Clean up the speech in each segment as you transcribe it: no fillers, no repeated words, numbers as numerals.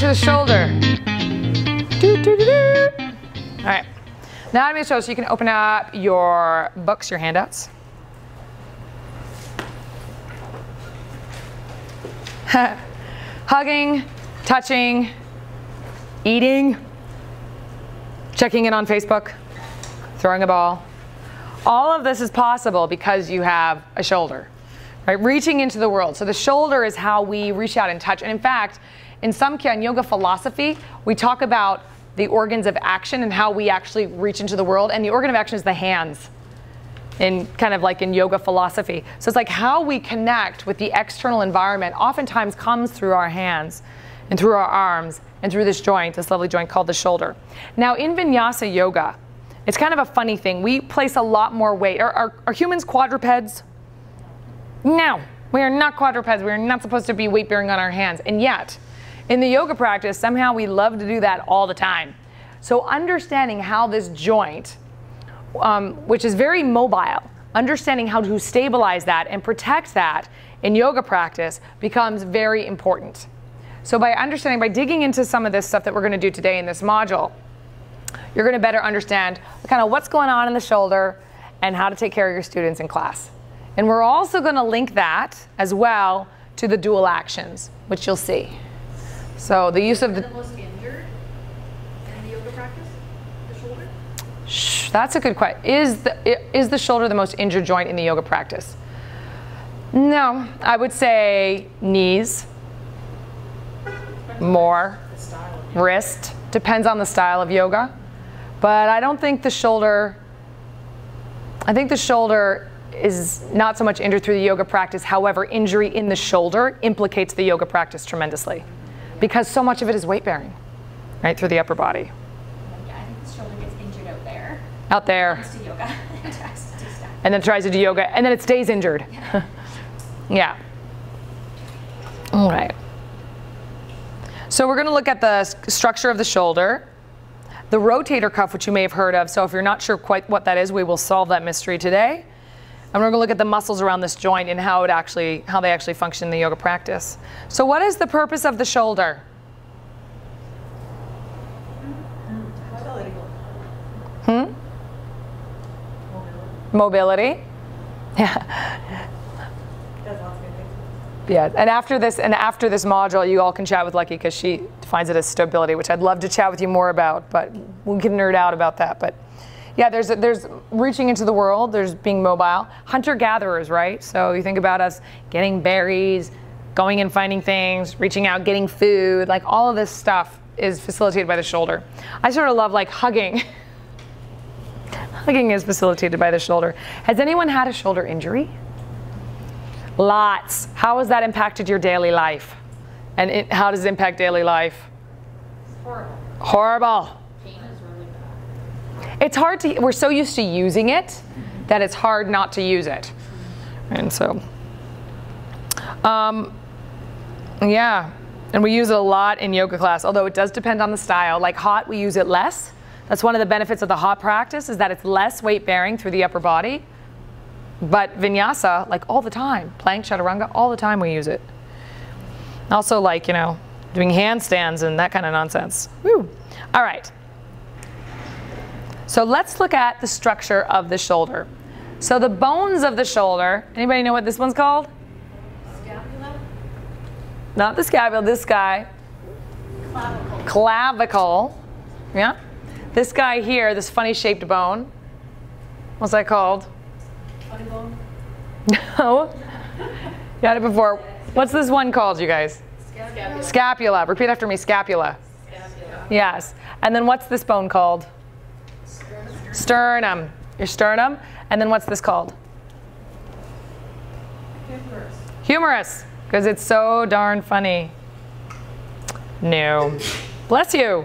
into the shoulder. Doo, doo, doo, doo. All right. Now I'm going to show, so you can open up your books, your handouts. Hugging, touching, eating, checking in on Facebook, throwing a ball. All of this is possible because you have a shoulder, right? Reaching into the world. So the shoulder is how we reach out and touch. And in fact, in Samkhya and yoga philosophy, we talk about the organs of action and how we actually reach into the world. And the organ of action is the hands, in kind of like in yoga philosophy. So it's like how we connect with the external environment oftentimes comes through our hands and through our arms and through this joint, this lovely joint called the shoulder. Now in vinyasa yoga, it's kind of a funny thing. We place a lot more weight. Are humans quadrupeds? No, we are not quadrupeds. We are not supposed to be weight bearing on our hands. And yet, in the yoga practice, somehow we love to do that all the time. So understanding how this joint, which is very mobile, understanding how to stabilize that and protect that in yoga practice becomes very important. So by understanding, by digging into some of this stuff that we're going to do today in this module, you're going to better understand kind of what's going on in the shoulder and how to take care of your students in class. And we're also going to link that as well to the dual actions, which you'll see. So the use of the most injured in the yoga practice, the shoulder? That's a good question. Is the shoulder the most injured joint in the yoga practice? No, I would say knees, more, wrist, depends on the style of yoga. But I don't think the shoulder, I think the shoulder is not so much injured through the yoga practice. However, injury in the shoulder implicates the yoga practice tremendously because so much of it is weight bearing, right, through the upper body. Yeah, I think the shoulder gets injured out there. Out there. Tries to yoga and tries to do stuff. And then tries to do yoga, and then it stays injured. Yeah. Yeah. All right. So we're going to look at the structure of the shoulder, the rotator cuff, which you may have heard of. So if you're not sure quite what that is, we will solve that mystery today. And we're going to look at the muscles around this joint and how they actually function in the yoga practice. So what is the purpose of the shoulder? Mobility. Yeah. Yeah. And after this module, you all can chat with Lucky because she defines it as stability, which I'd love to chat with you more about, but we can nerd out about that. But yeah, there's reaching into the world, there's being mobile. Hunter-gatherers, right? So you think about us getting berries, going and finding things, reaching out, getting food, like all of this stuff is facilitated by the shoulder. I sort of love like hugging. Hugging is facilitated by the shoulder. Has anyone had a shoulder injury? Lots. How has that impacted your daily life? And how does it impact daily life? Horrible. Horrible. Pain is really bad. It's hard to, we're so used to using it that it's hard not to use it. And so, yeah. And we use it a lot in yoga class, although it does depend on the style. Like hot, we use it less. That's one of the benefits of the hot practice is that it's less weight bearing through the upper body. But vinyasa, like all the time, plank, chaturanga, all the time we use it. Also like, you know, doing handstands and that kind of nonsense. Woo. All right. So let's look at the structure of the shoulder. So the bones of the shoulder, anybody know what this one's called? Scapula? Not the scapula, this guy. Clavicle. Clavicle. Yeah. This guy here, this funny shaped bone. What's that called? Funny bone? No. You had it before. What's this one called, you guys? Scapula. Scapula. Repeat after me, scapula. Scapula. Yes. And then what's this bone called? Sternum. Sternum. Your sternum. And then what's this called? Humerus. Humerus. Because it's so darn funny. No. Bless you.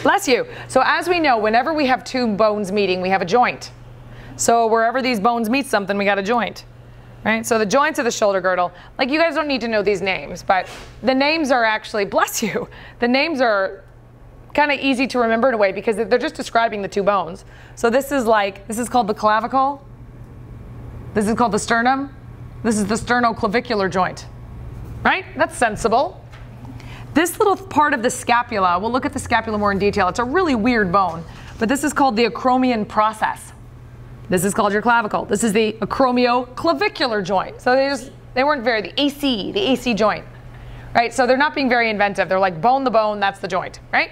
Bless you. So as we know, whenever we have two bones meeting, we have a joint. So wherever these bones meet something, we got a joint. Right? So the joints of the shoulder girdle, like you guys don't need to know these names, but the names are actually, bless you, the names are kind of easy to remember in a way because they're just describing the two bones. So this is called the clavicle. This is called the sternum. This is the sternoclavicular joint. right? That's sensible. This little part of the scapula, we'll look at the scapula more in detail. It's a really weird bone, but this is called the acromion process. This is called your clavicle. This is the acromioclavicular joint. So they weren't the AC joint, right? So they're not being very inventive. They're like bone the bone, that's the joint, right?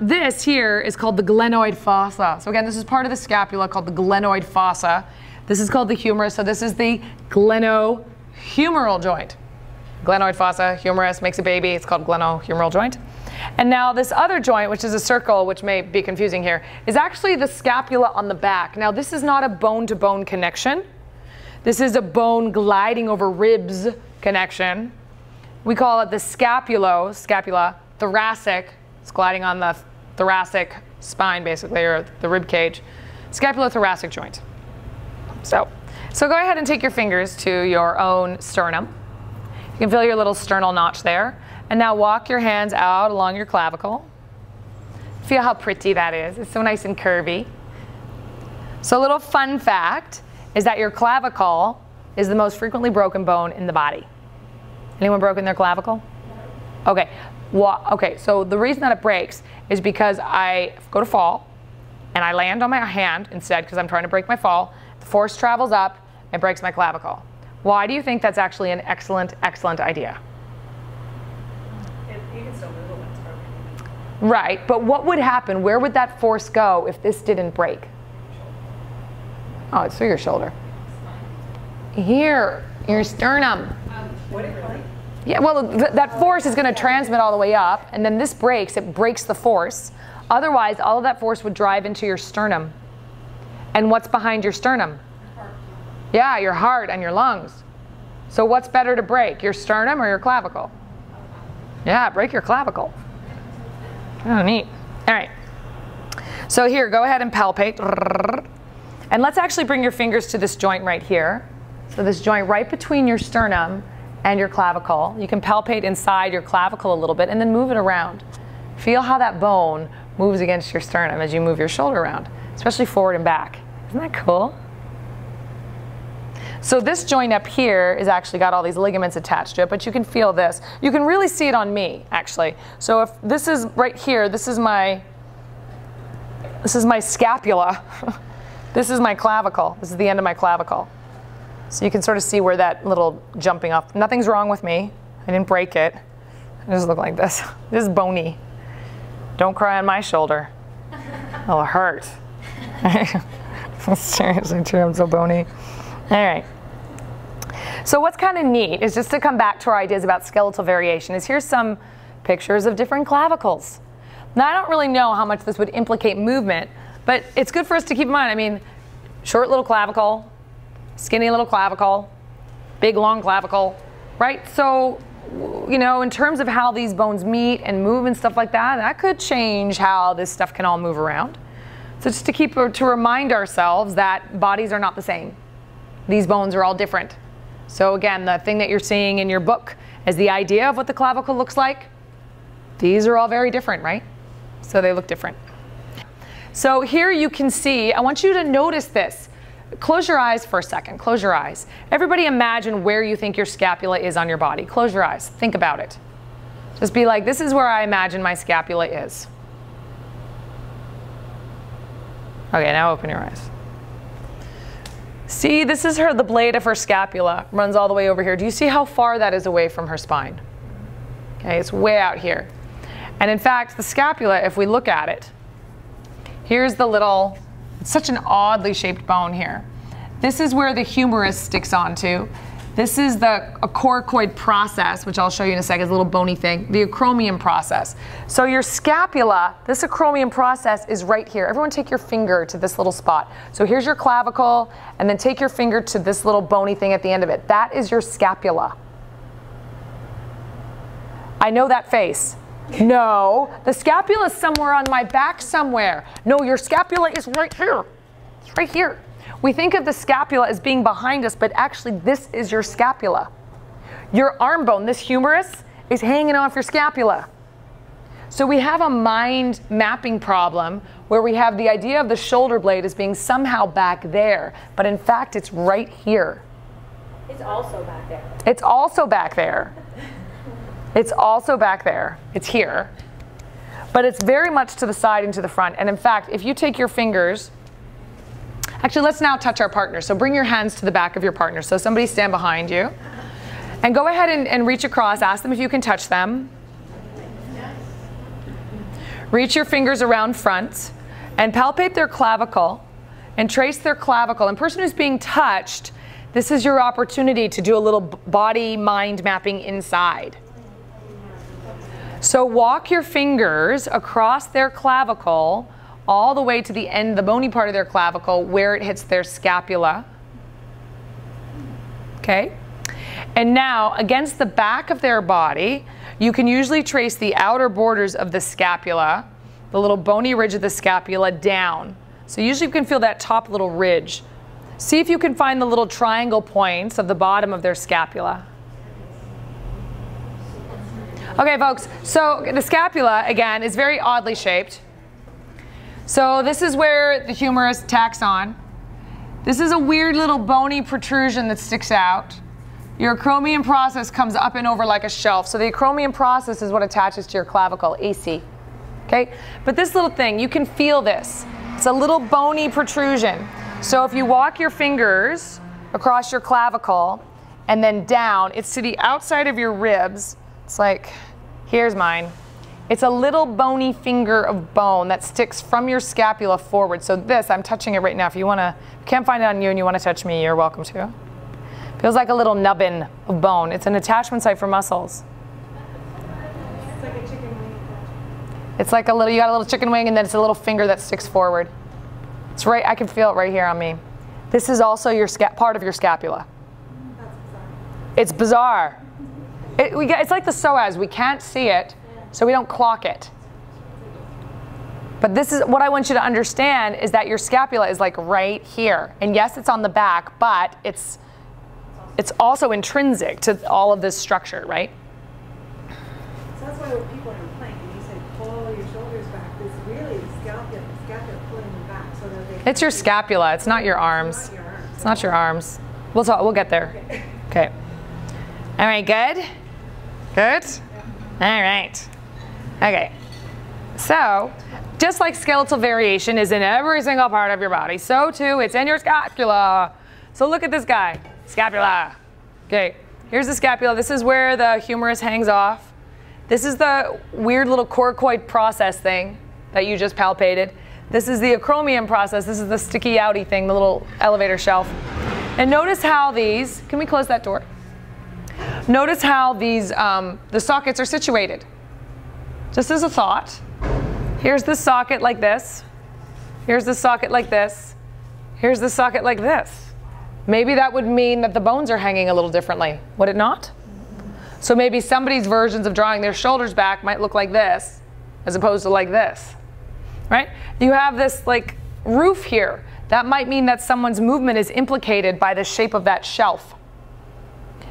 This here is called the glenoid fossa. So again, this is part of the scapula called the glenoid fossa. This is called the humerus. So this is the glenohumeral joint. Glenoid fossa, humerus, makes a baby. It's called glenohumeral joint. And now this other joint, which is a circle, which may be confusing here, is actually the scapula on the back. Now this is not a bone-to-bone connection. This is a bone gliding over ribs connection. We call it the scapula thoracic. It's gliding on the thoracic spine, basically, or the rib cage. Scapulothoracic joint. So go ahead and take your fingers to your own sternum. You can feel your little sternal notch there. And now walk your hands out along your clavicle. Feel how pretty that is. It's so nice and curvy. So a little fun fact is that your clavicle is the most frequently broken bone in the body. Anyone broken their clavicle? Okay. Okay, so the reason that it breaks is because I go to fall and I land on my hand instead because I'm trying to break my fall. The force travels up and breaks my clavicle. Why do you think that's actually an excellent, excellent idea? You can still move it when it's broken. Right, but what would happen? Where would that force go if this didn't break? Oh, it's through your shoulder. Here, your sternum. Would it really? Yeah, well, that force is going to transmit all the way up, and then this breaks. It breaks the force. Otherwise, all of that force would drive into your sternum. And what's behind your sternum? Yeah, your heart and your lungs. So what's better to break, your sternum or your clavicle? Yeah, break your clavicle. Oh, neat. All right. So here, go ahead and palpate. And let's actually bring your fingers to this joint right here. So this joint right between your sternum and your clavicle. You can palpate inside your clavicle a little bit and then move it around. Feel how that bone moves against your sternum as you move your shoulder around, especially forward and back. Isn't that cool? So this joint up here is actually got all these ligaments attached to it, but you can feel this. You can really see it on me, actually. So if this is right here, this is my scapula. This is my clavicle. This is the end of my clavicle. So you can sort of see where that little jumping off. Nothing's wrong with me. I didn't break it. I just look like this. This is bony. Don't cry on my shoulder. It'll hurt. Seriously true, I'm so bony. All right. So what's kind of neat is just to come back to our ideas about skeletal variation is here's some pictures of different clavicles. Now I don't really know how much this would implicate movement, but it's good for us to keep in mind. I mean, short little clavicle, skinny little clavicle, big long clavicle, right? So, you know, in terms of how these bones meet and move and stuff like that, that could change how this stuff can all move around. So just to remind ourselves that bodies are not the same. These bones are all different. So again, the thing that you're seeing in your book is the idea of what the clavicle looks like. These are all very different, right? So they look different. So here you can see, I want you to notice this. Close your eyes for a second. Close your eyes. Everybody imagine where you think your scapula is on your body. Close your eyes. Think about it. Just be like, this is where I imagine my scapula is. Okay, now open your eyes. See, this is the blade of her scapula. Runs all the way over here. Do you see how far that is away from her spine? Okay, it's way out here. And in fact, the scapula, if we look at it, here's the little, it's such an oddly shaped bone here. This is where the humerus sticks onto. This is the coracoid process, which I'll show you in a second, is a little bony thing, the acromion process. So your scapula, this acromion process is right here. Everyone take your finger to this little spot. So here's your clavicle, and then take your finger to this little bony thing at the end of it. That is your scapula. I know that face. No, the scapula is somewhere on my back somewhere. No, your scapula is right here. It's right here. We think of the scapula as being behind us, but actually this is your scapula. Your arm bone, this humerus, is hanging off your scapula. So we have a mind mapping problem where we have the idea of the shoulder blade as being somehow back there, but in fact it's right here. It's also back there. It's also back there. It's also back there. It's here. But it's very much to the side and to the front. And in fact, if you take your fingers, actually let's now touch our partner. So bring your hands to the back of your partner. So somebody stand behind you. And go ahead and reach across. Ask them if you can touch them. Reach your fingers around front and palpate their clavicle and trace their clavicle. And person who's being touched, this is your opportunity to do a little body-mind mapping inside. So walk your fingers across their clavicle all the way to the end, the bony part of their clavicle, where it hits their scapula. Okay? And now, against the back of their body, you can usually trace the outer borders of the scapula, the little bony ridge of the scapula, down. So usually you can feel that top little ridge. See if you can find the little triangle points of the bottom of their scapula. Okay, folks, so the scapula, again, is very oddly shaped. So this is where the humerus tacks on. This is a weird little bony protrusion that sticks out. Your acromion process comes up and over like a shelf. So the acromion process is what attaches to your clavicle, AC. Okay? But this little thing, you can feel this. It's a little bony protrusion. So if you walk your fingers across your clavicle and then down, it's to the outside of your ribs. It's like, here's mine. It's a little bony finger of bone that sticks from your scapula forward. So this, I'm touching it right now. If you can't find it on you and you want to touch me, you're welcome to. Feels like a little nubbin of bone. It's an attachment site for muscles. It's like a chicken wing. It's like a little, you got a little chicken wing and then it's a little finger that sticks forward. It's right, I can feel it right here on me. This is also your part of your scapula. That's bizarre. It's bizarre. It's like the psoas. We can't see it, so we don't clock it. But this is what I want you to understand is that your scapula is like right here. And yes, it's on the back, but it's also intrinsic to all of this structure, right? So that's why when people are in plank and you say pull your shoulders back, it's really the scapula pulling them back so that they. It's your scapula. It's not your arms. It's not your arms. We'll get there. Okay. All right. Good. Good. All right. Okay. So, just like skeletal variation is in every single part of your body, so too it's in your scapula. So look at this guy. Scapula. Okay, here's the scapula. This is where the humerus hangs off. This is the weird little coracoid process thing that you just palpated. This is the acromion process. This is the sticky outy thing, the little elevator shelf. And notice how these, can we close that door? Notice how these, the sockets are situated. Just as a thought. Here's the socket like this. Here's the socket like this. Here's the socket like this. Maybe that would mean that the bones are hanging a little differently, would it not? So maybe somebody's versions of drawing their shoulders back might look like this, as opposed to like this, right? You have this like roof here. That might mean that someone's movement is implicated by the shape of that shelf.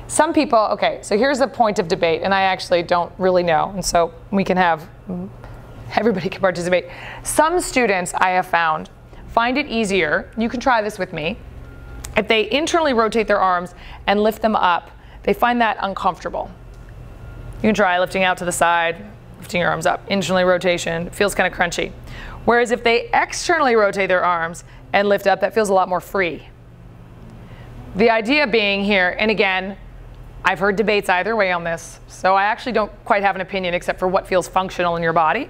Some people, okay, so here's a point of debate, and I actually don't really know, and so we can have, everybody can participate. Some students I have found find it easier, you can try this with me, if they internally rotate their arms and lift them up, they find that uncomfortable. You can try lifting out to the side, lifting your arms up, internally rotation, it feels kind of crunchy. Whereas if they externally rotate their arms and lift up, that feels a lot more free. The idea being here, and again, I've heard debates either way on this, so I actually don't quite have an opinion except for what feels functional in your body.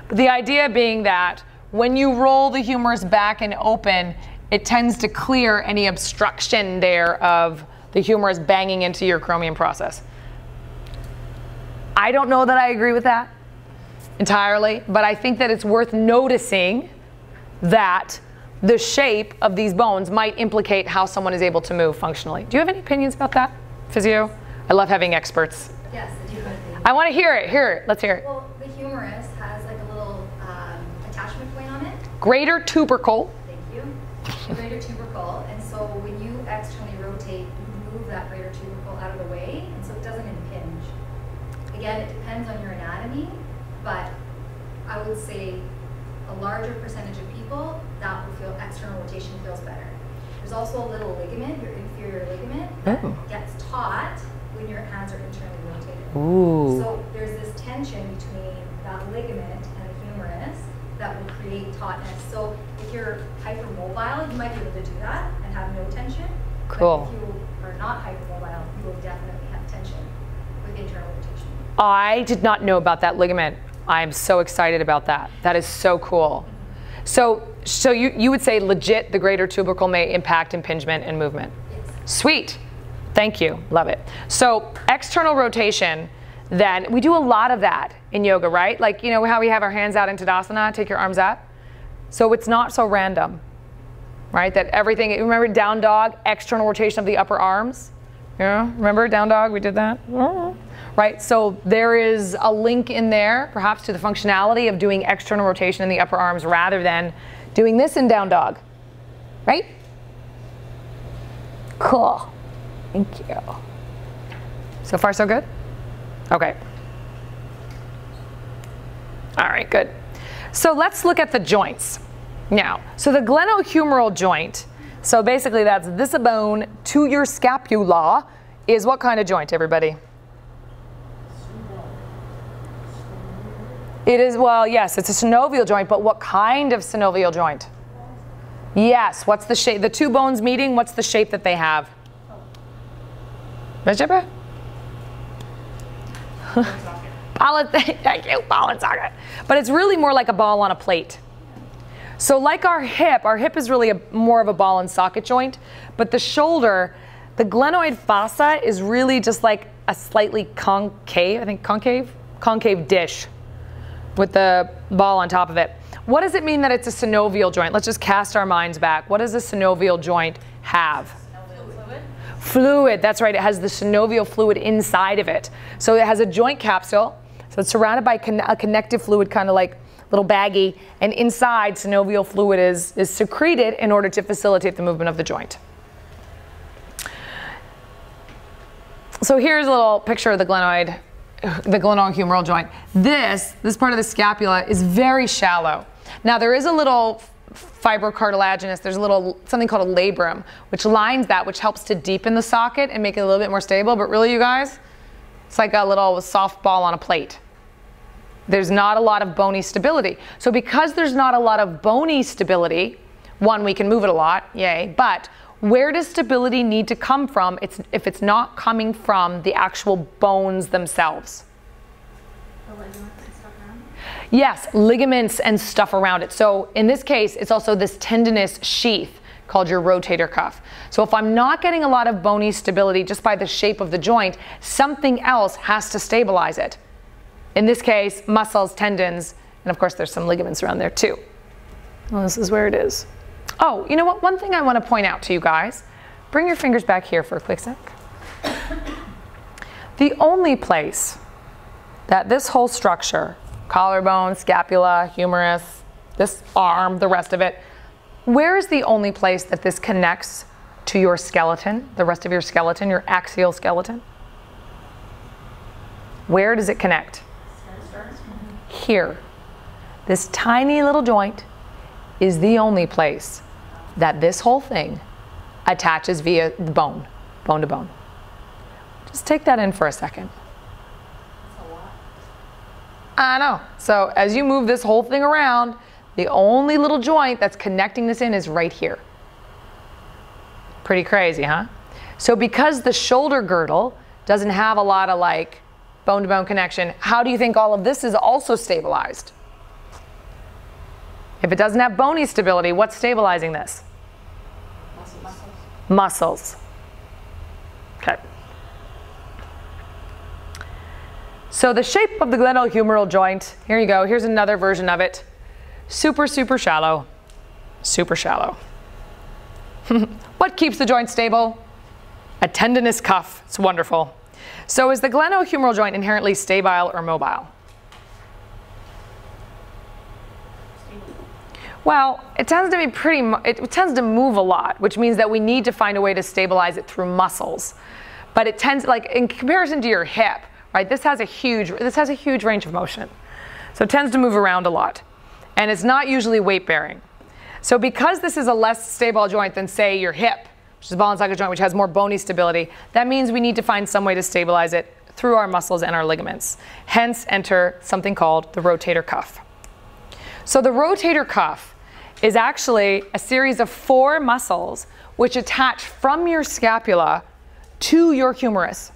But the idea being that when you roll the humerus back and open, it tends to clear any obstruction there of the humerus banging into your acromion process. I don't know that I agree with that entirely, but I think that it's worth noticing that the shape of these bones might implicate how someone is able to move functionally. Do you have any opinions about that, physio? I love having experts. Yes, I do. I want to hear it. Let's hear it. Well, the humerus has like a little attachment point on it. Greater tubercle. Thank you. The greater tubercle, and so when you externally rotate, you move that greater tubercle out of the way, and so it doesn't impinge. Again, it depends on your anatomy, but I would say a larger percentage of people, that will feel external rotation feels better. There's also a little ligament, your inferior ligament, Ooh. that gets taut when your hands are internally rotated. Ooh. So there's this tension between that ligament and the humerus that will create tautness. So if you're hypermobile, you might be able to do that and have no tension. Cool. But if you are not hypermobile, you will definitely have tension with internal rotation. I did not know about that ligament. I'm so excited about that. That is so cool. So you would say legit the greater tubercle may impact impingement and movement. Yes. Sweet. Thank you. Love it. So external rotation, then we do a lot of that in yoga, right? Like, you know how we have our hands out in Tadasana, take your arms up? So it's not so random, right? That everything, remember down dog, external rotation of the upper arms? Yeah, remember down dog, we did that? Right, so there is a link in there, perhaps to the functionality of doing external rotation in the upper arms rather than doing this in down dog, right? Cool, thank you. So far so good? Okay. All right, good. So let's look at the joints now. So the glenohumeral joint, so basically that's this bone to your scapula, is what kind of joint, everybody? It is, well, yes, it's a synovial joint, but what kind of synovial joint? Yes, what's the shape? The two bones meeting, what's the shape that they have? Thank you, ball and socket. But it's really more like a ball on a plate. So like our hip is really more of a ball and socket joint, but the shoulder, the glenoid fossa is really just like a slightly concave, I think concave dish with the ball on top of it. What does it mean that it's a synovial joint? Let's just cast our minds back. What does a synovial joint have? Fluid, that's right. It has the synovial fluid inside of it. So it has a joint capsule. So it's surrounded by a connective fluid, kind of like little baggy, and inside synovial fluid is secreted in order to facilitate the movement of the joint. So here's a little picture of the glenohumeral joint. This part of the scapula is very shallow. Now there is a little fibrocartilaginous, there's a little something called a labrum, which lines that, which helps to deepen the socket and make it a little bit more stable. But really, you guys, it's like a little soft ball on a plate. There's not a lot of bony stability. So because there's not a lot of bony stability, one, we can move it a lot, yay, but where does stability need to come from if it's not coming from the actual bones themselves? The ligaments and stuff around it? Yes, ligaments and stuff around it. So in this case, it's also this tendinous sheath called your rotator cuff. So if I'm not getting a lot of bony stability just by the shape of the joint, something else has to stabilize it. In this case, muscles, tendons, and of course there's some ligaments around there too. Well, this is where it is. Oh, you know what? One thing I want to point out to you guys, bring your fingers back here for a quick sec. The only place that this whole structure, collarbone, scapula, humerus, this arm, the rest of it, where is the only place that this connects to your skeleton, the rest of your skeleton, your axial skeleton? Where does it connect? Here. This tiny little joint is the only place that this whole thing attaches via the bone to bone. Just take that in for a second. That's a lot. I know. So as you move this whole thing around, the only little joint that's connecting this in is right here. Pretty crazy, huh? So because the shoulder girdle doesn't have a lot of like bone-to-bone connection, how do you think all of this is also stabilized? If it doesn't have bony stability, what's stabilizing this? Muscles. Okay. So the shape of the glenohumeral joint, here you go, here's another version of it. Super, super shallow. Super shallow. What keeps the joint stable? A tendinous cuff. It's wonderful. So is the glenohumeral joint inherently stable or mobile? Well, it tends to be it tends to move a lot, which means that we need to find a way to stabilize it through muscles. But it tends, like in comparison to your hip, right? This has a huge range of motion. So it tends to move around a lot. And it's not usually weight bearing. So because this is a less stable joint than, say, your hip, which is a ball and socket joint, which has more bony stability, that means we need to find some way to stabilize it through our muscles and our ligaments. Hence, enter something called the rotator cuff. So the rotator cuff is actually a series of 4 muscles which attach from your scapula to your humerus.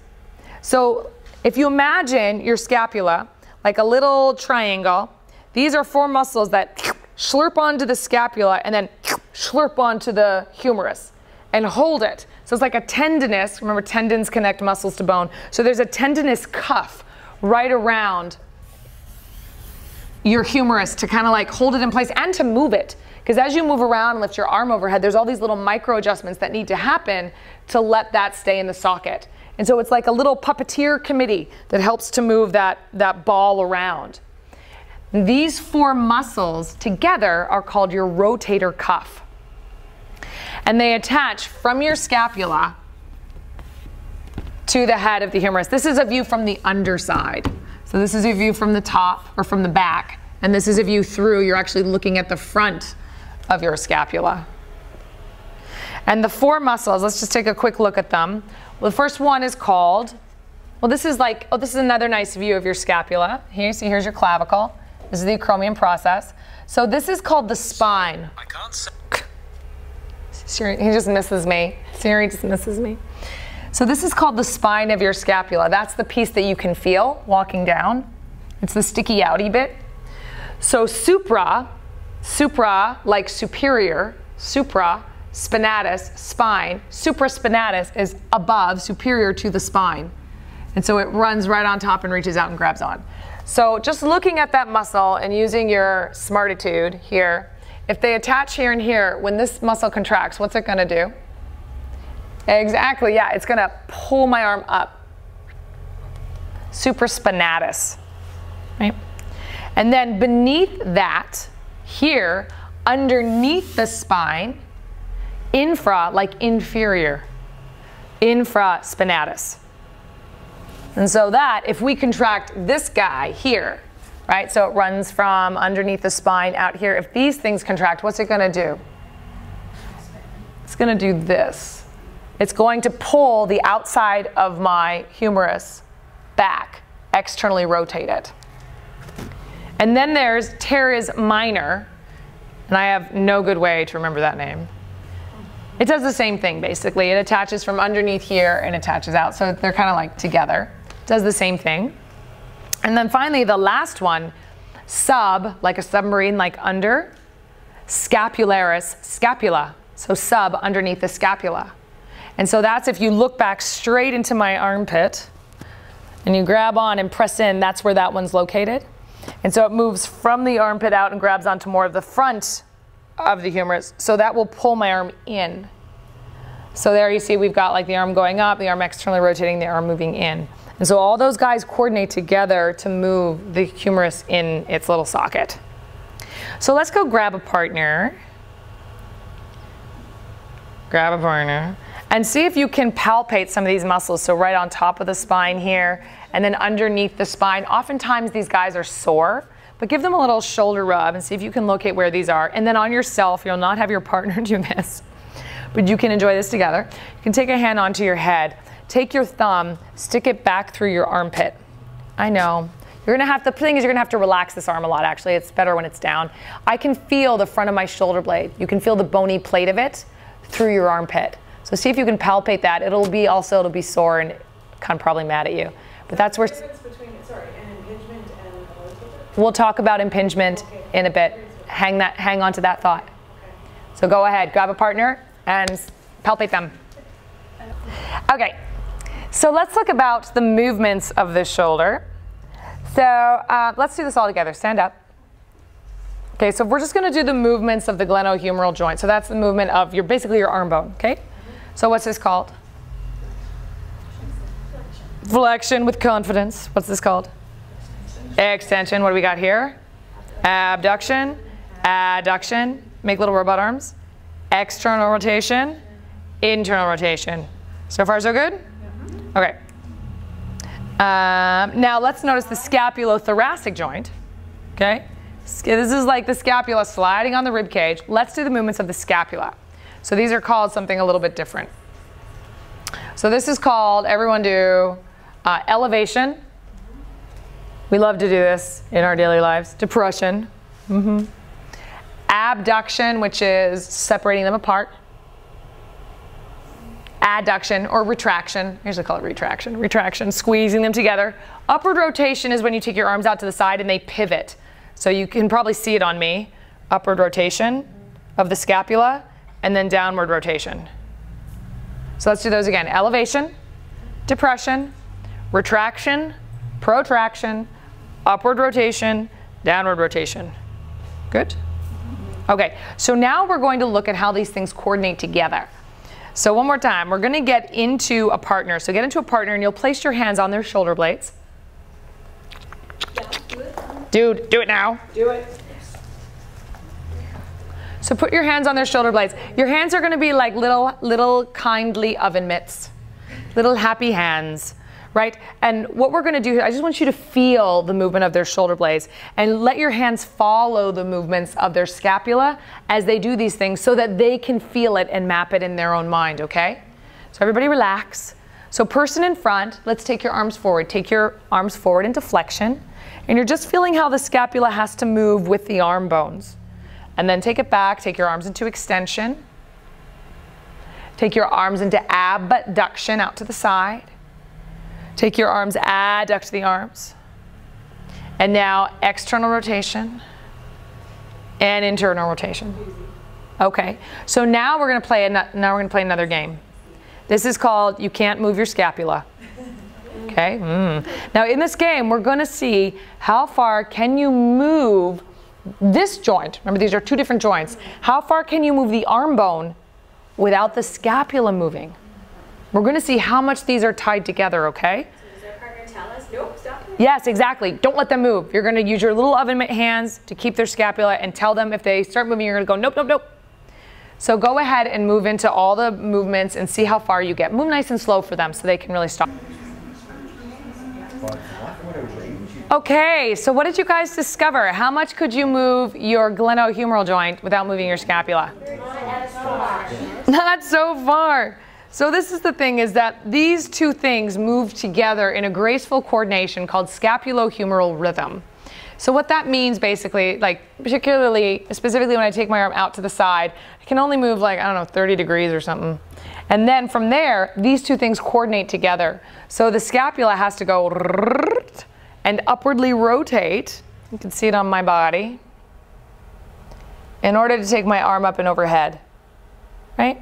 So if you imagine your scapula like a little triangle, these are 4 muscles that slurp onto the scapula and then slurp onto the humerus and hold it. So it's like a tendinous, remember tendons connect muscles to bone. So there's a tendinous cuff right around your humerus to kind of like hold it in place and to move it. Because as you move around and lift your arm overhead, there's all these little micro adjustments that need to happen to let that stay in the socket. And so it's like a little puppeteer committee that helps to move that ball around. These 4 muscles together are called your rotator cuff. And they attach from your scapula to the head of the humerus. This is a view from the underside. So this is a view from the top or from the back. And this is a view through. You're actually looking at the front of your scapula. And the 4 muscles, let's just take a quick look at them. Well, the first one is called, well, this is like, oh, this is another nice view of your scapula. Here you see, here's your clavicle. This is the acromion process. So this is called the spine. I can't say. Siri, he just misses me. Siri just misses me. So this is called the spine of your scapula. That's the piece that you can feel walking down. It's the sticky outy bit. So supra like superior, supra, spinatus, spine. Supraspinatus is above, superior to the spine. And so it runs right on top and reaches out and grabs on. So just looking at that muscle and using your smartitude here, if they attach here and here, when this muscle contracts, what's it gonna do? Exactly, yeah, it's gonna pull my arm up. Supraspinatus, right? And then beneath that, here, underneath the spine, infra, like inferior, infraspinatus. And so that, if we contract this guy here, right, so it runs from underneath the spine out here, if these things contract, what's it gonna do? It's gonna do this. It's going to pull the outside of my humerus back, externally rotate it. And then there's teres minor, and I have no good way to remember that name. It does the same thing, basically. It attaches from underneath here and attaches out, so they're kind of like together. Does the same thing. And then finally, the last one, sub, like a submarine, like under, scapularis, scapula. So sub, underneath the scapula. And so that's if you look back straight into my armpit and you grab on and press in, that's where that one's located. And so it moves from the armpit out and grabs onto more of the front of the humerus. So that will pull my arm in. So there you see we've got like the arm going up, the arm externally rotating, the arm moving in. And so all those guys coordinate together to move the humerus in its little socket. So let's go grab a partner. Grab a partner. And see if you can palpate some of these muscles. So right on top of the spine here, and then underneath the spine. Oftentimes these guys are sore, but give them a little shoulder rub and see if you can locate where these are. And then on yourself, you'll not have your partner do this, but you can enjoy this together. You can take a hand onto your head. Take your thumb, stick it back through your armpit. I know. You're gonna have to, the thing is you're gonna have to relax this arm a lot actually. It's better when it's down. I can feel the front of my shoulder blade. You can feel the bony plate of it through your armpit. So see if you can palpate that. It'll be sore and kind of probably mad at you. But that's where. What's the difference between, an impingement and a rotator? We'll talk about impingement in a bit. Hang on to that thought. Okay. So go ahead, grab a partner and palpate them. Okay, so let's look about the movements of the shoulder. So let's do this all together. Stand up. Okay, so we're just going to do the movements of the glenohumeral joint. So that's the movement of basically your arm bone. Okay. So what's this called? Flexion with confidence. What's this called? Extension. What do we got here? Abduction. Adduction. Make little robot arms. External rotation. Internal rotation. So far so good? Okay. Now let's notice the scapulothoracic joint. Okay. This is like the scapula sliding on the rib cage. Let's do the movements of the scapula. So these are called something a little bit different. So this is called, everyone do, elevation. We love to do this in our daily lives. Depression. Abduction, which is separating them apart. Adduction or retraction. I usually call it retraction. Retraction, squeezing them together. Upward rotation is when you take your arms out to the side and they pivot. So you can probably see it on me. Upward rotation of the scapula and then downward rotation. So let's do those again. Elevation, depression, retraction, protraction, upward rotation, downward rotation. Good? Okay, so now we're going to look at how these things coordinate together. So one more time, we're going to get into a partner. So get into a partner and you'll place your hands on their shoulder blades. Dude, do it now. Do it. So put your hands on their shoulder blades. Your hands are going to be like little kindly oven mitts, little happy hands, right? And what we're going to do, I just want you to feel the movement of their shoulder blades and let your hands follow the movements of their scapula as they do these things so that they can feel it and map it in their own mind, okay? So everybody relax. So person in front, let's take your arms forward. Take your arms forward into flexion. And you're just feeling how the scapula has to move with the arm bones. And then take it back, take your arms into extension. Take your arms into abduction out to the side. Take your arms, adduct the arms. And now external rotation and internal rotation. Okay, so now we're going to play another game. This is called You Can't Move Your Scapula. Okay. Now in this game, we're going to see how far can you move this joint. Remember, these are two different joints. How far can you move the arm bone without the scapula moving? We're going to see how much these are tied together, okay? So does our partner tell us, nope, stop it? Yes, exactly. Don't let them move. You're going to use your little oven mitt hands to keep their scapula and tell them if they start moving, you're going to go, nope, nope, nope. So go ahead and move into all the movements and see how far you get. Move nice and slow for them so they can really stop. Okay, so what did you guys discover? How much could you move your glenohumeral joint without moving your scapula? Not so far. So this is the thing, is that these two things move together in a graceful coordination called scapulohumeral rhythm. So what that means basically, like specifically when I take my arm out to the side, I can only move like, I don't know, 30 degrees or something. And then from there, these two things coordinate together. So the scapula has to go and upwardly rotate. You can see it on my body in order to take my arm up and overhead, right?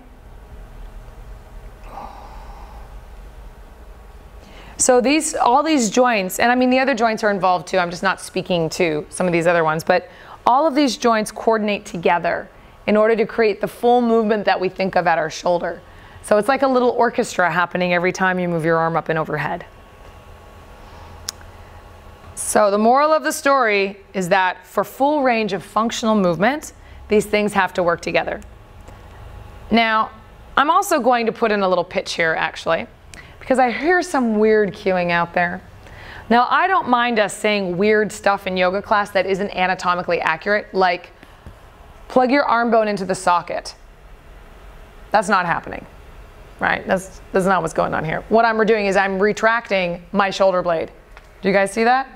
So all these joints, and I mean the other joints are involved too, I'm just not speaking to some of these other ones, but all of these joints coordinate together in order to create the full movement that we think of at our shoulder. So it's like a little orchestra happening every time you move your arm up and overhead. So the moral of the story is that for full range of functional movement, these things have to work together. Now, I'm also going to put in a little pitch here actually, because I hear some weird cueing out there. Now, I don't mind us saying weird stuff in yoga class that isn't anatomically accurate, like plug your arm bone into the socket. That's not happening, right? That's not what's going on here. What I'm doing is I'm retracting my shoulder blade. Do you guys see that?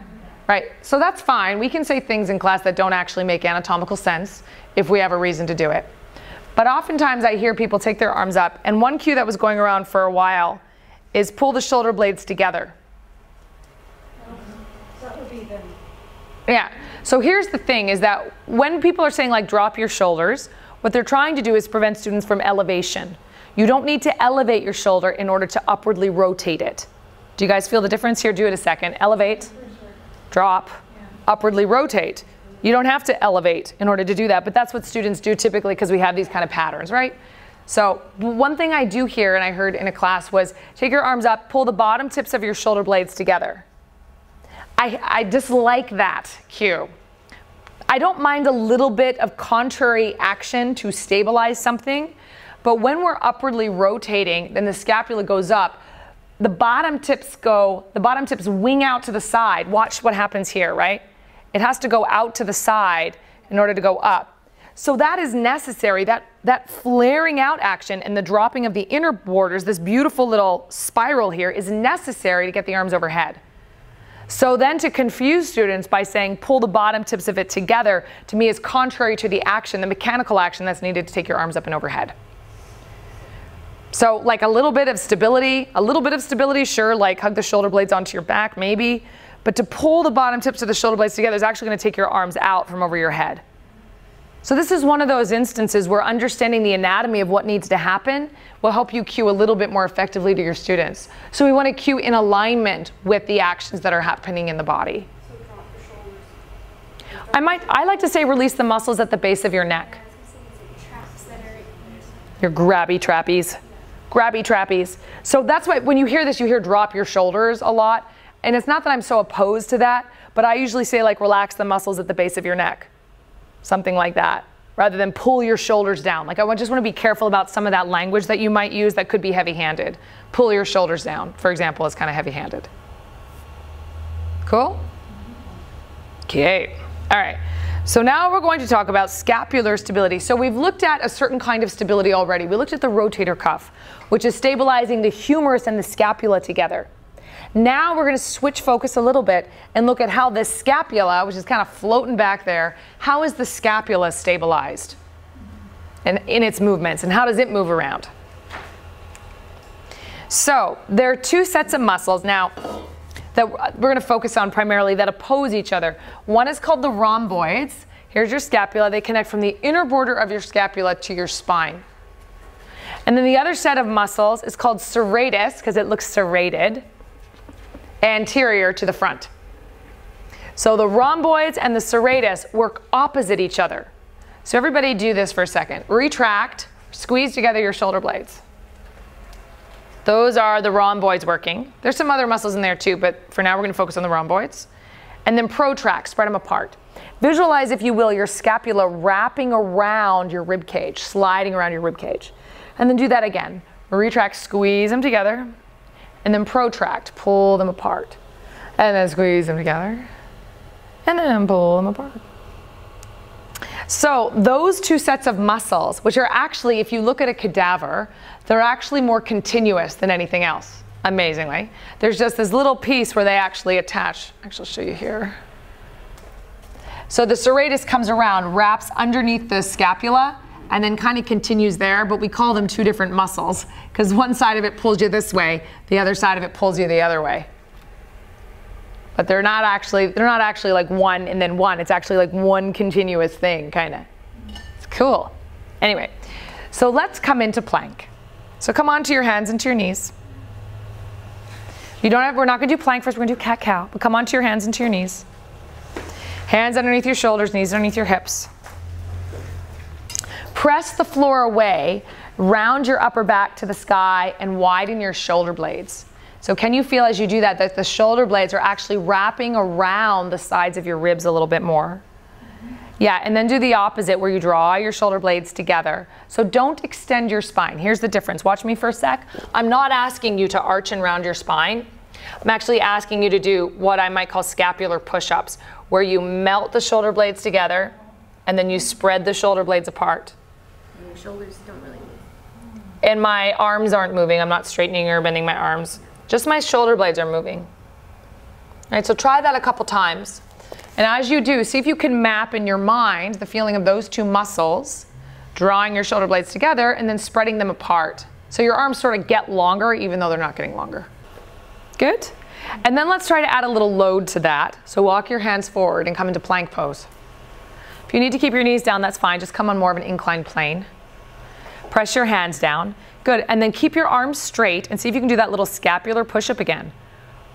Right, so that's fine. We can say things in class that don't actually make anatomical sense if we have a reason to do it. But oftentimes I hear people take their arms up, and one cue that was going around for a while is pull the shoulder blades together. That would be the... Yeah, so here's the thing, is that when people are saying like drop your shoulders, what they're trying to do is prevent students from elevation. You don't need to elevate your shoulder in order to upwardly rotate it. Do you guys feel the difference here? Do it a second. Elevate, drop, upwardly rotate. You don't have to elevate in order to do that, but that's what students do typically because we have these kind of patterns, right? So one thing I do here, and I heard in a class, was take your arms up, pull the bottom tips of your shoulder blades together. I dislike that cue. I don't mind a little bit of contrary action to stabilize something, but when we're upwardly rotating, then the scapula goes up. The bottom tips wing out to the side. Watch what happens here, right? It has to go out to the side in order to go up. So that is necessary, that flaring out action and the dropping of the inner borders, this beautiful little spiral here, is necessary to get the arms overhead. So then to confuse students by saying pull the bottom tips of it together, to me is contrary to the action, the mechanical action that's needed to take your arms up and overhead. So like a little bit of stability, sure, like hug the shoulder blades onto your back, maybe. But to pull the bottom tips of the shoulder blades together is actually going to take your arms out from over your head. So this is one of those instances where understanding the anatomy of what needs to happen will help you cue a little bit more effectively to your students. So we want to cue in alignment with the actions that are happening in the body. So drop the shoulders. I like to say release the muscles at the base of your neck. Your grabby trapeze. Grabby trapeze. So that's why when you hear this, you hear drop your shoulders a lot. And it's not that I'm so opposed to that, but I usually say like relax the muscles at the base of your neck. Something like that, rather than pull your shoulders down. Like I just want to be careful about some of that language that you might use that could be heavy-handed. Pull your shoulders down, for example, is kind of heavy-handed. Cool? Okay. All right. So now we're going to talk about scapular stability. So we've looked at a certain kind of stability already. We looked at the rotator cuff, which is stabilizing the humerus and the scapula together. Now we're going to switch focus a little bit and look at how this scapula, which is kind of floating back there, how is the scapula stabilized in its movements, and how does it move around? So there are two sets of muscles now that we're going to focus on primarily that oppose each other. One is called the rhomboids. Here's your scapula. They connect from the inner border of your scapula to your spine. And then the other set of muscles is called serratus, because it looks serrated, anterior to the front. So the rhomboids and the serratus work opposite each other. So everybody do this for a second. Retract, squeeze together your shoulder blades. Those are the rhomboids working. There's some other muscles in there too, but for now we're going to focus on the rhomboids. And then protract, spread them apart. Visualize, if you will, your scapula wrapping around your rib cage, sliding around your rib cage. And then do that again. Retract, squeeze them together. And then protract, pull them apart. And then squeeze them together. And then pull them apart. So those two sets of muscles, which are actually, if you look at a cadaver, they're actually more continuous than anything else, amazingly. There's just this little piece where they actually attach. Actually, I'll show you here. So the serratus comes around, wraps underneath the scapula, and then kind of continues there, but we call them two different muscles because one side of it pulls you this way, the other side of it pulls you the other way. But they're not actually like one and then one. It's actually like one continuous thing, kind of. It's cool. Anyway, so let's come into plank. So come onto your hands and to your knees. We're not going to do plank first, we're going to do cat-cow, but come onto your hands and to your knees. Hands underneath your shoulders, knees underneath your hips. Press the floor away, round your upper back to the sky, and widen your shoulder blades. So can you feel as you do that the shoulder blades are actually wrapping around the sides of your ribs a little bit more? Yeah, and then do the opposite where you draw your shoulder blades together. So don't extend your spine. Here's the difference. Watch me for a sec. I'm not asking you to arch and round your spine. I'm actually asking you to do what I might call scapular push-ups, where you melt the shoulder blades together and then you spread the shoulder blades apart. And your shoulders don't really move. And my arms aren't moving. I'm not straightening or bending my arms. Just my shoulder blades are moving. All right, so try that a couple times. And as you do, see if you can map in your mind the feeling of those two muscles, drawing your shoulder blades together and then spreading them apart. So your arms sort of get longer even though they're not getting longer. Good? And then let's try to add a little load to that. So walk your hands forward and come into plank pose. If you need to keep your knees down, that's fine. Just come on more of an inclined plane. Press your hands down. Good. And then keep your arms straight and see if you can do that little scapular push-up again.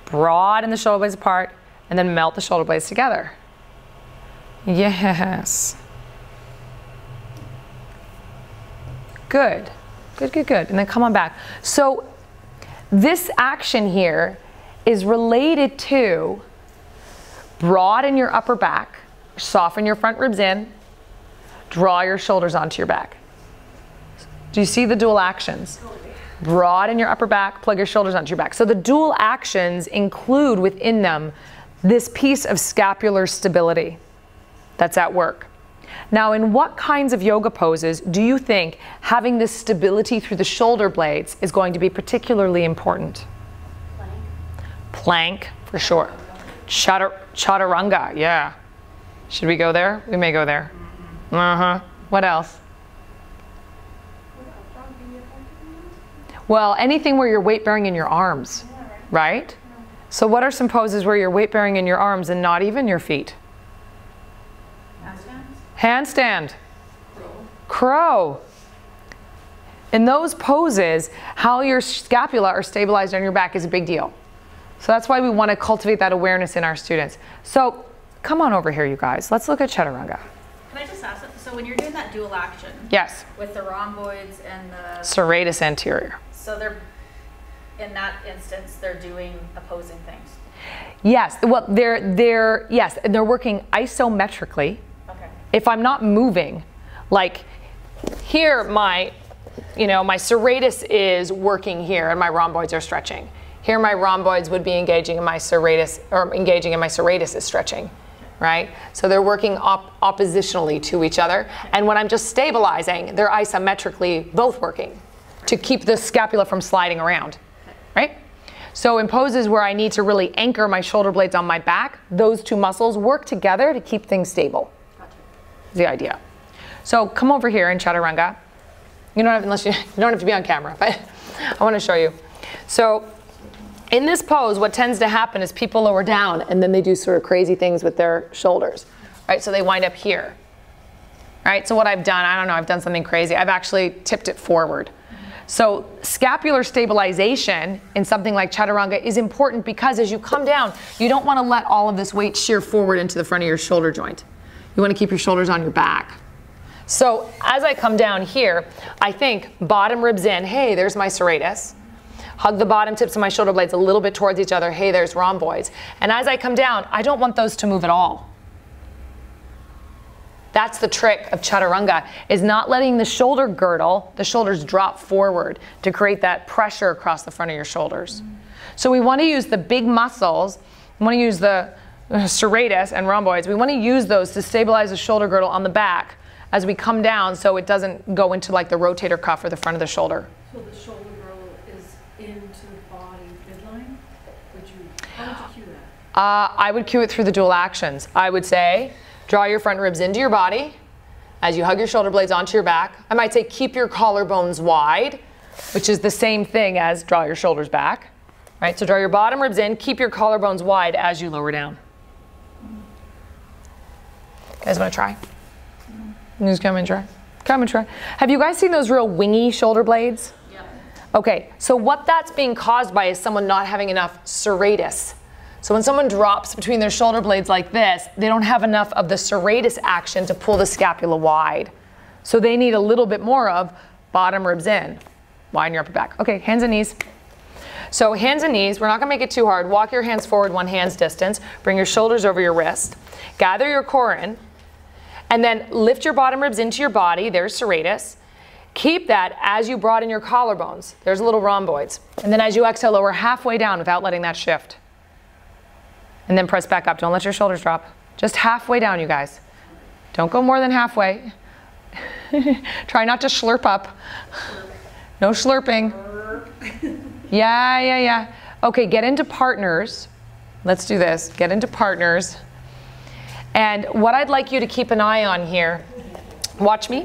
Broaden the shoulder blades apart and then melt the shoulder blades together. Yes. Good. Good, good, good. And then come on back. So this action here is related to broaden your upper back, soften your front ribs in, draw your shoulders onto your back. Do you see the dual actions? Broaden your upper back, plug your shoulders onto your back. So the dual actions include within them this piece of scapular stability that's at work. Now, in what kinds of yoga poses do you think having this stability through the shoulder blades is going to be particularly important? Plank, for sure. Chaturanga, yeah. Should we go there? We may go there. What else? Well, anything where you're weight bearing in your arms, right? So what are some poses where you're weight bearing in your arms and not even your feet? Handstand. Crow. In those poses, how your scapula are stabilized on your back is a big deal. So that's why we want to cultivate that awareness in our students. So come on over here, you guys. Let's look at chaturanga. Can I just ask, so when you're doing that dual action, yes, with the rhomboids and the serratus anterior, so they're, in that instance, they're doing opposing things. Yes, well, they're working isometrically. Okay. If I'm not moving, like here, my serratus is working here, and my rhomboids are stretching. Here, my rhomboids would be engaging, and my serratus, is stretching, right? So they're working oppositionally to each other, and when I'm just stabilizing, they're isometrically both working to keep the scapula from sliding around, right? So in poses where I need to really anchor my shoulder blades on my back, those two muscles work together to keep things stable. Gotcha. The idea. So come over here in chaturanga. You don't have to be on camera, but I want to show you. So in this pose, what tends to happen is people lower down and then they do sort of crazy things with their shoulders, right? So they wind up here, right? So what I've done, I don't know, I've done something crazy. I've actually tipped it forward. So scapular stabilization in something like chaturanga is important because as you come down, you don't want to let all of this weight shear forward into the front of your shoulder joint. You want to keep your shoulders on your back. So as I come down here, I think bottom ribs in, hey, there's my serratus. Hug the bottom tips of my shoulder blades a little bit towards each other, hey, there's rhomboids. And as I come down, I don't want those to move at all. That's the trick of chaturanga, is not letting the shoulder girdle, the shoulders drop forward to create that pressure across the front of your shoulders. So we want to use the big muscles, we want to use the serratus and rhomboids, we want to use those to stabilize the shoulder girdle on the back as we come down so it doesn't go into like the rotator cuff or the front of the shoulder. So the shoulder girdle is into the body midline? How would you cue that? I would cue it through the dual actions. I would say, draw your front ribs into your body as you hug your shoulder blades onto your back. I might say keep your collarbones wide, which is the same thing as draw your shoulders back. Right? So draw your bottom ribs in, keep your collarbones wide as you lower down. You guys want to try? Just come and try. Come and try. Have you guys seen those real wingy shoulder blades? Yeah. Okay, so what that's being caused by is someone not having enough serratus. So when someone drops between their shoulder blades like this, they don't have enough of the serratus action to pull the scapula wide. So they need a little bit more of bottom ribs in, widen your upper back. Okay, hands and knees. So hands and knees, we're not gonna make it too hard. Walk your hands forward 1 hand's distance. Bring your shoulders over your wrist. Gather your core in. And then lift your bottom ribs into your body. There's serratus. Keep that as you broaden your collarbones. There's little rhomboids. And then as you exhale, lower halfway down without letting that shift. And then press back up. Don't let your shoulders drop. Just halfway down, you guys. Don't go more than halfway. Try not to slurp up. No slurping. Yeah. Okay, get into partners. Let's do this. Get into partners. And what I'd like you to keep an eye on here, watch me.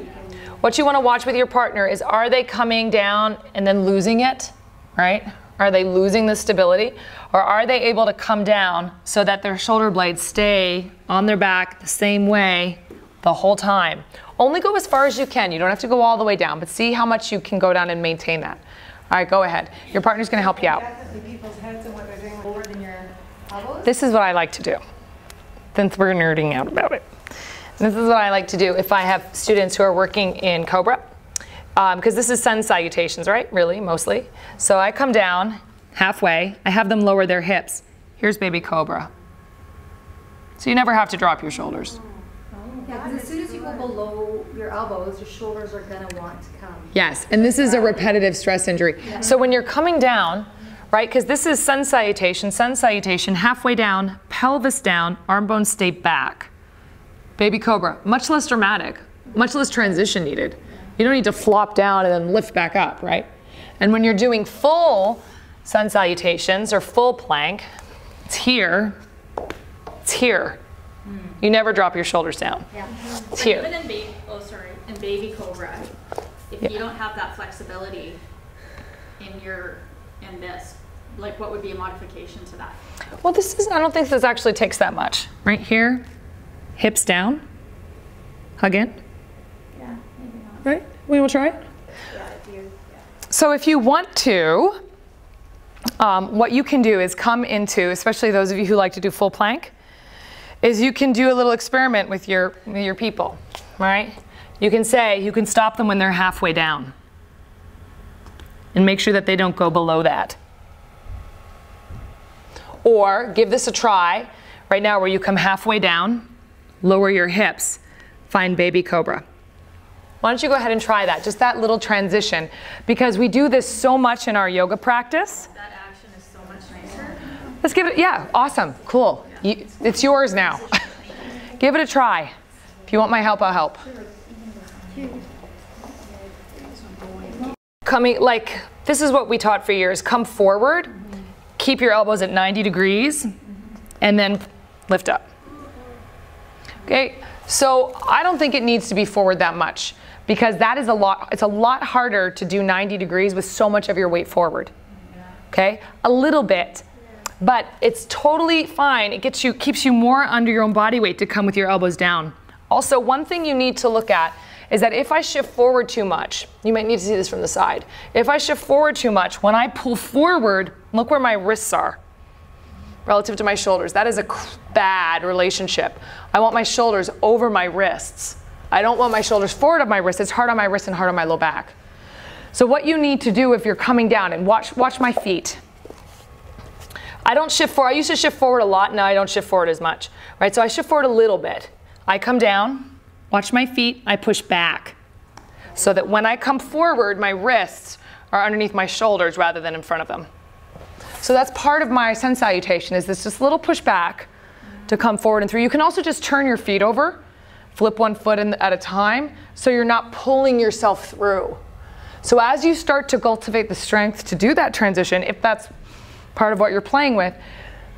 What you want to watch with your partner is, are they coming down and then losing it, right? Are they losing the stability? Or are they able to come down so that their shoulder blades stay on their back the same way the whole time? Only go as far as you can. You don't have to go all the way down, but see how much you can go down and maintain that. All right, go ahead. Your partner's going to help you out. People's heads and what they're doing lower than your elbows? This is what I like to do, since we're nerding out about it. This is what I like to do if I have students who are working in Cobra, because this is sun salutations, right? Really, mostly. So I come down halfway. I have them lower their hips. Here's baby Cobra. So you never have to drop your shoulders. Yeah, because as soon as you go below your elbows, your shoulders are going to want to come. Yes, and this is a repetitive stress injury. Yeah. So when you're coming down, right? Because this is sun salutation, halfway down, pelvis down, arm bones stay back. Baby cobra, much less dramatic, much less transition needed. You don't need to flop down and then lift back up, right? And when you're doing full sun salutations or full plank, it's here, it's here. You never drop your shoulders down. Yeah. It's here. Even in baby cobra, if you don't have that flexibility in this, like what would be a modification to that? Well, I don't think this actually takes that much. Right here, hips down, hug in. Yeah, maybe not. Right? We will try it? Yeah, yeah. So if you want to, what you can do is come into, especially those of you who like to do full plank, is you can do a little experiment with your people, right? You can stop them when they're halfway down and make sure that they don't go below that. Or give this a try right now where you come halfway down, lower your hips, find baby cobra. Why don't you go ahead and try that, just that little transition, because we do this so much in our yoga practice. That action is so much nicer. Let's give it, yeah, awesome, cool. It's yours now. Give it a try. If you want my help, I'll help. Coming, like, this is what we taught for years. Come forward, keep your elbows at 90 degrees, and then lift up. Okay, so I don't think it needs to be forward that much, because that is it's a lot harder to do 90 degrees with so much of your weight forward. Okay, a little bit. But it's totally fine. It keeps you more under your own body weight to come with your elbows down. Also, one thing you need to look at is that if I shift forward too much, you might need to see this from the side. If I shift forward too much, when I pull forward, look where my wrists are relative to my shoulders. That is a bad relationship. I want my shoulders over my wrists. I don't want my shoulders forward of my wrists. It's hard on my wrists and hard on my low back. So what you need to do if you're coming down, and watch my feet. I don't shift forward. I used to shift forward a lot. Now I don't shift forward as much, right? So I shift forward a little bit. I come down, watch my feet, I push back. So that when I come forward, my wrists are underneath my shoulders rather than in front of them. So that's part of my sun salutation, is this just little push back to come forward and through. You can also just turn your feet over, flip one foot at a time, so you're not pulling yourself through. So as you start to cultivate the strength to do that transition, if that's part of what you're playing with,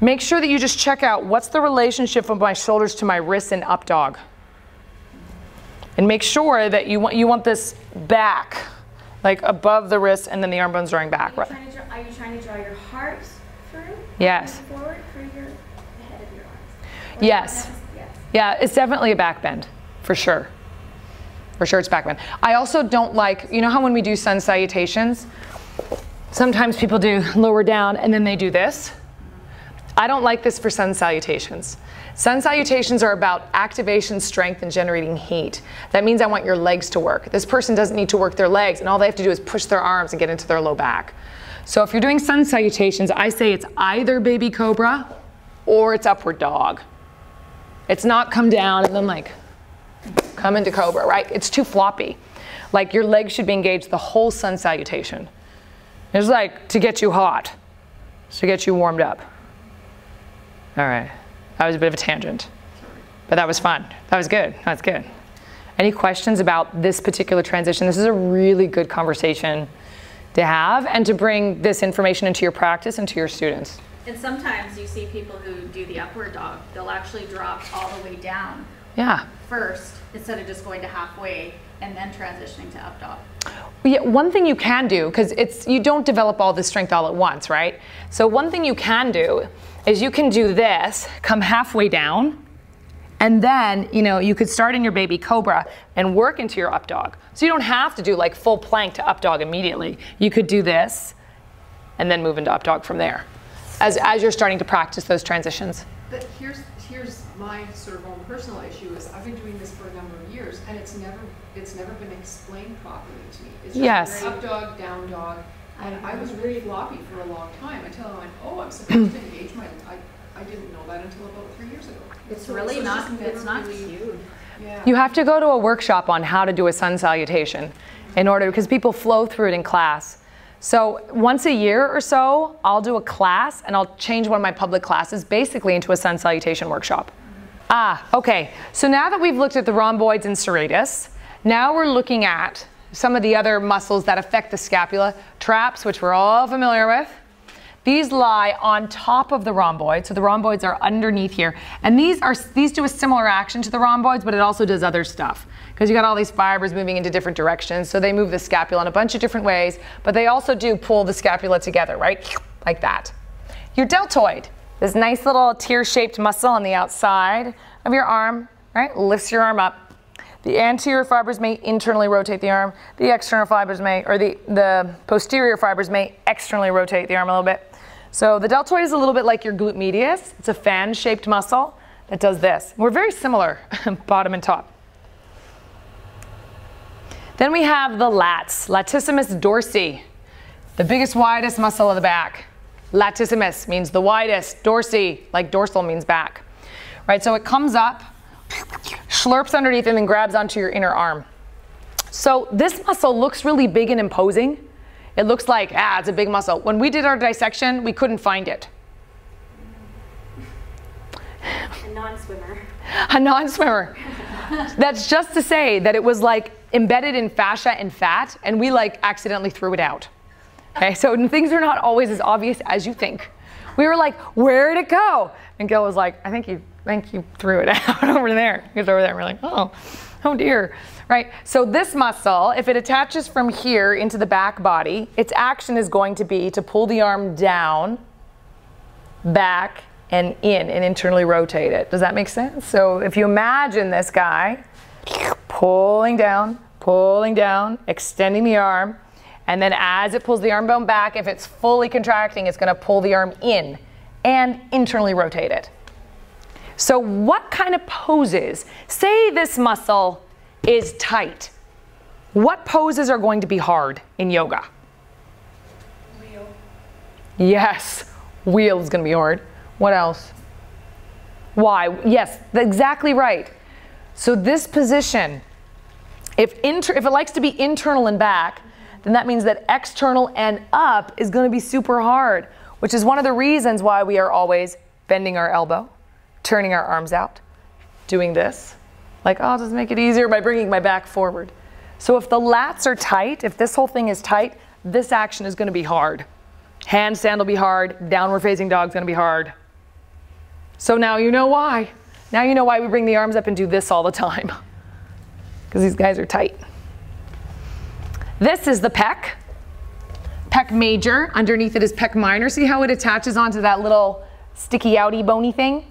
make sure that you just check out what's the relationship of my shoulders to my wrists in up dog. And make sure that you want this back, like above the wrist, and then the arm bones drawing back. Are you trying to draw your heart through? Yes. Forward through the head of your arms? Yes. Yeah, it's definitely a back bend, for sure. For sure it's back bend. I also don't like, you know how when we do sun salutations, sometimes people do lower down and then they do this. I don't like this for sun salutations. Sun salutations are about activation, strength, and generating heat. That means I want your legs to work. This person doesn't need to work their legs, and all they have to do is push their arms and get into their low back. So if you're doing sun salutations, I say it's either baby cobra or it's upward dog. It's not come down and then like come into cobra, right? It's too floppy. Like your legs should be engaged the whole sun salutation. It's like to get you hot, to get you warmed up. All right, that was a bit of a tangent, but that was fun. That was good, that's good. Any questions about this particular transition? This is a really good conversation to have and to bring this information into your practice and to your students. And sometimes you see people who do the upward dog, they'll actually drop all the way down first instead of just going to halfway and then transitioning to up dog. Yeah, one thing you can do, because you don't develop all this strength all at once, right? So one thing you can do is you can do this, come halfway down, and then you could start in your baby cobra and work into your up dog. So you don't have to do like full plank to up dog immediately. You could do this and then move into up dog from there as you're starting to practice those transitions. But here's my sort of own personal issue is I've been doing this for a number of years and it's never been explained properly to me. It's just up dog, down dog, and I was really floppy for a long time until I went, oh, I'm supposed to engage my. I didn't know that until about 3 years ago. It's really not. It's not cute. Yeah. You have to go to a workshop on how to do a sun salutation in order, because people flow through it in class. So once a year or so, I'll do a class and I'll change one of my public classes basically into a sun salutation workshop. Okay, so now that we've looked at the rhomboids and serratus, now we're looking at some of the other muscles that affect the scapula. Traps, which we're all familiar with. These lie on top of the rhomboid, so the rhomboids are underneath here. And these do a similar action to the rhomboids, but it also does other stuff. Because you got all these fibers moving into different directions, so they move the scapula in a bunch of different ways, but they also do pull the scapula together, right? Like that. Your deltoid, this nice little tear-shaped muscle on the outside of your arm, right? Lifts your arm up. The anterior fibers may internally rotate the arm. The external fibers may, or the posterior fibers may externally rotate the arm a little bit. So the deltoid is a little bit like your glute medius. It's a fan-shaped muscle that does this. We're very similar, bottom and top. Then we have the lats, latissimus dorsi, the biggest, widest muscle of the back. Latissimus means the widest, dorsi, like dorsal means back. Right, so it comes up, slurps underneath and then grabs onto your inner arm. So this muscle looks really big and imposing. It looks like, it's a big muscle. When we did our dissection, we couldn't find it. A non-swimmer. A non-swimmer. That's just to say that it was like embedded in fascia and fat, and we like accidentally threw it out. Okay, so things are not always as obvious as you think. We were like, where'd it go? And Gil was like, I think you threw it out over there. He was over there, and we're like, oh dear. Right, so this muscle, if it attaches from here into the back body, its action is going to be to pull the arm down, back, and in, and internally rotate it. Does that make sense? So if you imagine this guy pulling down, extending the arm, and then as it pulls the arm bone back, if it's fully contracting, it's going to pull the arm in and internally rotate it. So what kind of poses? Say this muscle is tight. What poses are going to be hard in yoga? Wheel. Yes, wheel is going to be hard. What else? Why? Yes, exactly right. So this position, if it likes to be internal and back, then that means that external and up is going to be super hard, which is one of the reasons why we are always bending our elbow, turning our arms out, doing this. Like, I'll just make it easier by bringing my back forward. So if the lats are tight, if this whole thing is tight, this action is going to be hard. Handstand will be hard. Downward facing dog is going to be hard. So now you know why. Now you know why we bring the arms up and do this all the time. Because these guys are tight. This is the pec. Pec major. Underneath it is pec minor. See how it attaches onto that little sticky outy bony thing?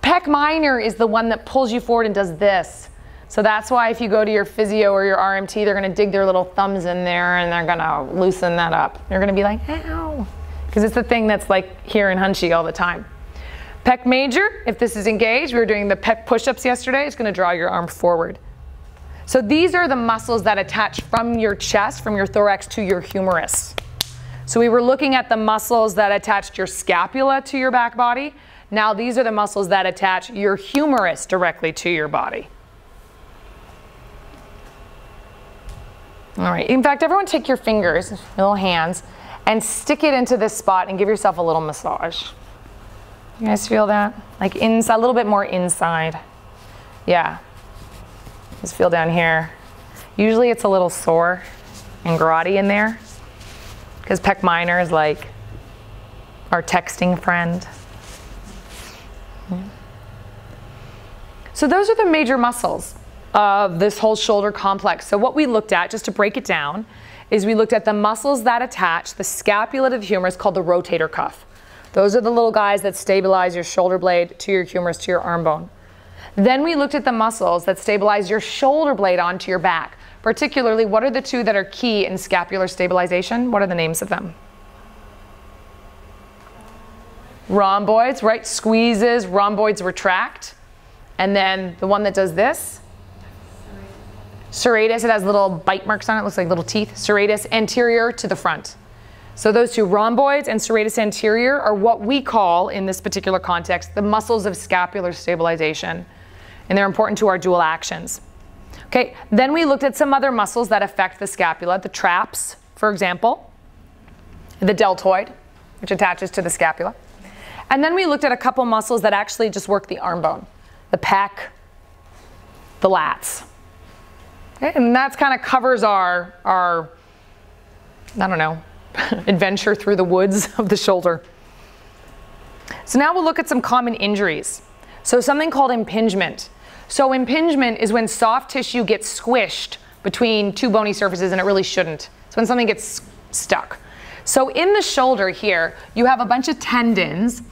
Pec minor is the one that pulls you forward and does this. So that's why if you go to your physio or your RMT, they're going to dig their little thumbs in there and they're going to loosen that up. They're going to be like, ow. Because it's the thing that's like here and hunchy all the time. Pec major, if this is engaged, we were doing the pec push-ups yesterday, it's going to draw your arm forward. So these are the muscles that attach from your chest, from your thorax to your humerus. So we were looking at the muscles that attached your scapula to your back body. Now these are the muscles that attach your humerus directly to your body. All right, in fact, everyone take your fingers, your little hands, and stick it into this spot and give yourself a little massage. You guys feel that? Like inside, a little bit more inside. Yeah. Just feel down here. Usually it's a little sore and grotty in there because pec minor is like our texting friend. So those are the major muscles of this whole shoulder complex. So what we looked at, just to break it down, is we looked at the muscles that attach the scapula to the humerus called the rotator cuff. Those are the little guys that stabilize your shoulder blade to your humerus, to your arm bone. Then we looked at the muscles that stabilize your shoulder blade onto your back. Particularly, what are the two that are key in scapular stabilization? What are the names of them? Rhomboids, right? Squeezes, rhomboids retract. And then the one that does this? Serratus, it has little bite marks on it, looks like little teeth. Serratus anterior to the front. So those two, rhomboids and serratus anterior, are what we call, in this particular context, the muscles of scapular stabilization. And they're important to our dual actions. Okay, then we looked at some other muscles that affect the scapula, the traps, for example. the deltoid, which attaches to the scapula. And then we looked at a couple muscles that actually just work the arm bone, the pec, the lats. Okay, and that kind of covers our, I don't know, adventure through the woods of the shoulder. So now we'll look at some common injuries. So something called impingement. So impingement is when soft tissue gets squished between two bony surfaces and it really shouldn't. It's when something gets stuck. So in the shoulder here, you have a bunch of tendons.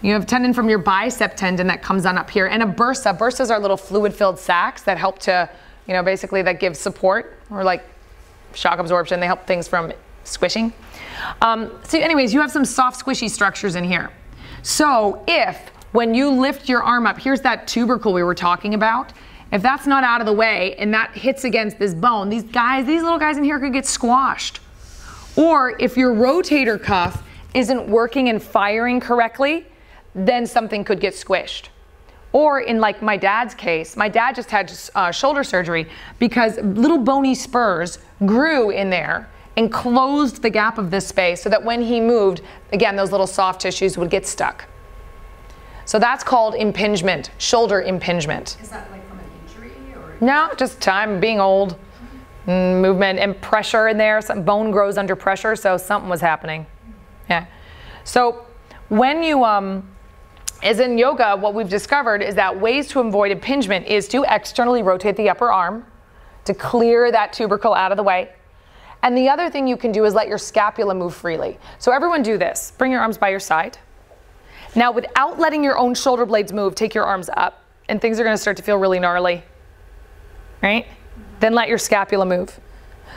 You have tendon from your bicep tendon that comes on up here, and a bursa. Bursas are little fluid-filled sacs that help to, you know, basically that give support or like shock absorption. They help things from squishing. So anyways, you have some soft squishy structures in here. So if, when you lift your arm up, here's that tubercle we were talking about. If that's not out of the way and that hits against this bone, these little guys in here could get squashed. Or if your rotator cuff isn't working and firing correctly, then something could get squished. Or in like my dad's case, my dad just had shoulder surgery because little bony spurs grew in there and closed the gap of this space so that when he moved, again, those little soft tissues would get stuck. So that's called impingement, shoulder impingement. Is that like from an injury or? No, just time, being old, movement and pressure in there. Some bone grows under pressure, so something was happening. Yeah. So when you, as in yoga, what we've discovered is that ways to avoid impingement is to externally rotate the upper arm to clear that tubercle out of the way. And the other thing you can do is let your scapula move freely. So everyone do this. Bring your arms by your side. Now, without letting your own shoulder blades move, take your arms up, and things are going to start to feel really gnarly, right? Then let your scapula move.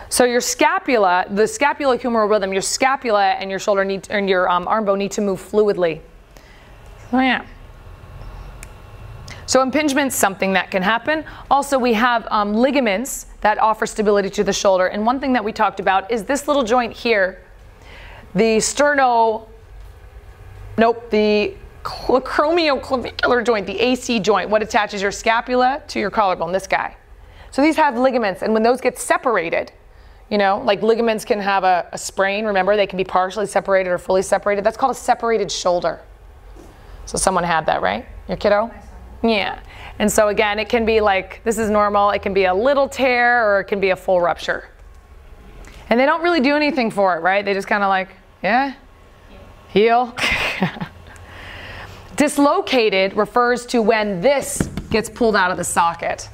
So your scapula, the scapulohumeral rhythm, your scapula and your shoulder need, and your arm bone need to move fluidly. So yeah. So impingement's something that can happen. Also, we have ligaments that offer stability to the shoulder. And one thing that we talked about is this little joint here, the the acromioclavicular joint, the AC joint, what attaches your scapula to your collarbone, this guy. So these have ligaments, and when those get separated, you know, like ligaments can have a sprain, remember, they can be partially separated or fully separated. That's called a separated shoulder. So someone had that, right? Your kiddo? Yeah. And so again, it can be like, this is normal, it can be a little tear or it can be a full rupture. And they don't really do anything for it, right? They just kind of like, yeah, heal. Dislocated refers to when this gets pulled out of the socket.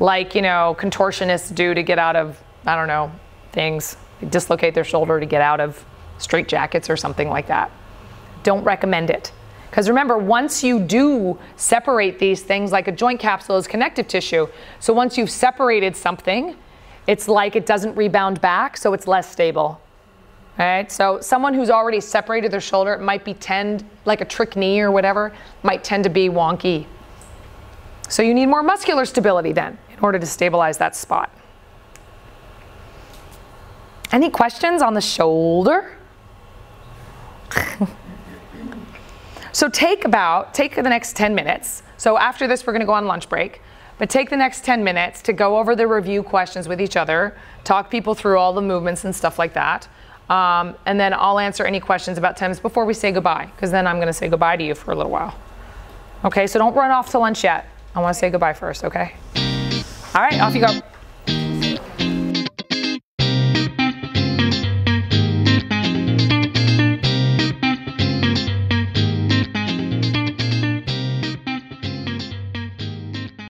Like, you know, contortionists do to get out of, I don't know, things. They dislocate their shoulder to get out of straitjackets or something like that. Don't recommend it. Because remember, once you do separate these things, like a joint capsule is connective tissue. So once you've separated something, it's like it doesn't rebound back, so it's less stable. All right, so someone who's already separated their shoulder, it might be like a trick knee or whatever, might tend to be wonky. So you need more muscular stability then in order to stabilize that spot. Any questions on the shoulder? So take the next 10 minutes. So after this, we're going to go on lunch break. But take the next 10 minutes to go over the review questions with each other, talk people through all the movements and stuff like that. And then I'll answer any questions about 10 minutes before we say goodbye, because then I'm going to say goodbye to you for a little while. Okay, so don't run off to lunch yet. I want to say goodbye first, okay? All right, off you go.